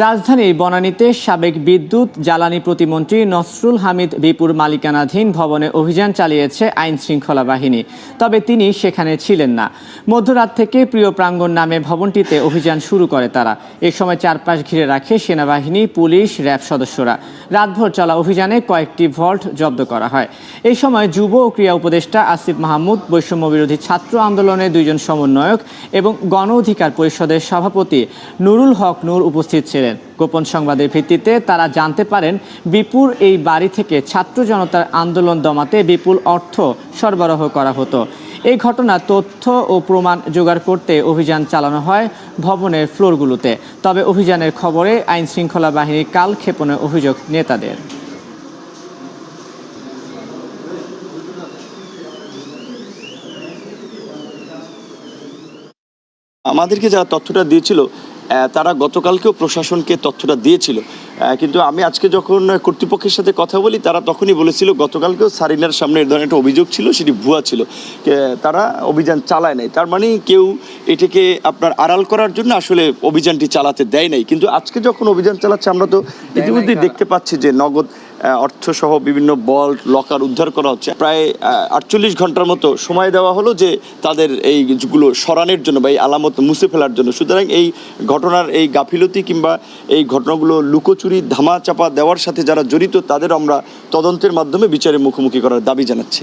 রাজধানীর বনানীতে সাবেক বিদ্যুৎ জ্বালানি প্রতিমন্ত্রী নসরুল হামিদ বিপুর মালিকানাধীন ভবনে অভিযান চালিয়েছে আইন শৃঙ্খলা বাহিনী। তবে তিনি সেখানে ছিলেন না। মধ্যরাত থেকে প্রিয় প্রাঙ্গণ নামে ভবনটিতে অভিযান শুরু করে তারা। এ সময় চারপাশ ঘিরে রাখে সেনাবাহিনী, পুলিশ, র্যাব সদস্যরা। রাতভর চলা অভিযানে কয়েকটি ভল্ট জব্দ করা হয়। এই সময় যুব ও ক্রীড়া উপদেষ্টা আসিফ মাহমুদ, বৈষম্য বিরোধী ছাত্র আন্দোলনের 2 জন সমন্বয়ক এবং গণ অধিকার পরিষদের সভাপতি নুরুল হক নূর উপস্থিত ছিলেন। গোপন সংবাদের ভিত্তিতে তারা জানতে পারেন বিপুর এই বাড়ি থেকে ছাত্র জনতার আন্দোলন দমাতে বিপুল অর্থ সরবরাহ করা হতো। এই ঘটনা তথ্য ও প্রমাণ জোগাড় করতে অভিযান চালানো হয় ভবনের ফ্লোরগুলোতে। তবে অভিযানের খবরে আইন শৃঙ্খলা বাহিনীর কালক্ষেপণের অভিযোগ নেতাদের। আমাদেরকে যারা তথ্যটা দিয়েছিল তারা গতকালকেও প্রশাসনকে তথ্যটা দিয়েছিল, কিন্তু আমি আজকে যখন কর্তৃপক্ষের সাথে কথা বলি তারা তখনই বলেছিল গতকালকেও সারিনার সামনে এ ধরনের একটা অভিযোগ ছিল, সেটি ভুয়া ছিল, তারা অভিযান চালায় নাই। তার মানে কেউ এটাকে আপনার আড়াল করার জন্য আসলে অভিযানটি চালাতে দেয় নাই। কিন্তু আজকে যখন অভিযান চালাচ্ছে আমরা তো ইতিমধ্যেই দেখতে পাচ্ছি যে নগদ অর্থসহ বিভিন্ন বল্ট লকার উদ্ধার করা হচ্ছে। প্রায় 48 ঘন্টার মতো সময় দেওয়া হলো যে তাদের এইগুলো সরানোর জন্য বা এই আলামত মুছে ফেলার জন্য। সুতরাং এই ঘটনার এই গাফিলতি কিংবা এই ঘটনাগুলো লুকোচুরি ধামা চাপা দেওয়ার সাথে যারা জড়িত তাদের আমরা তদন্তের মাধ্যমে বিচারের মুখোমুখি করার দাবি জানাচ্ছি।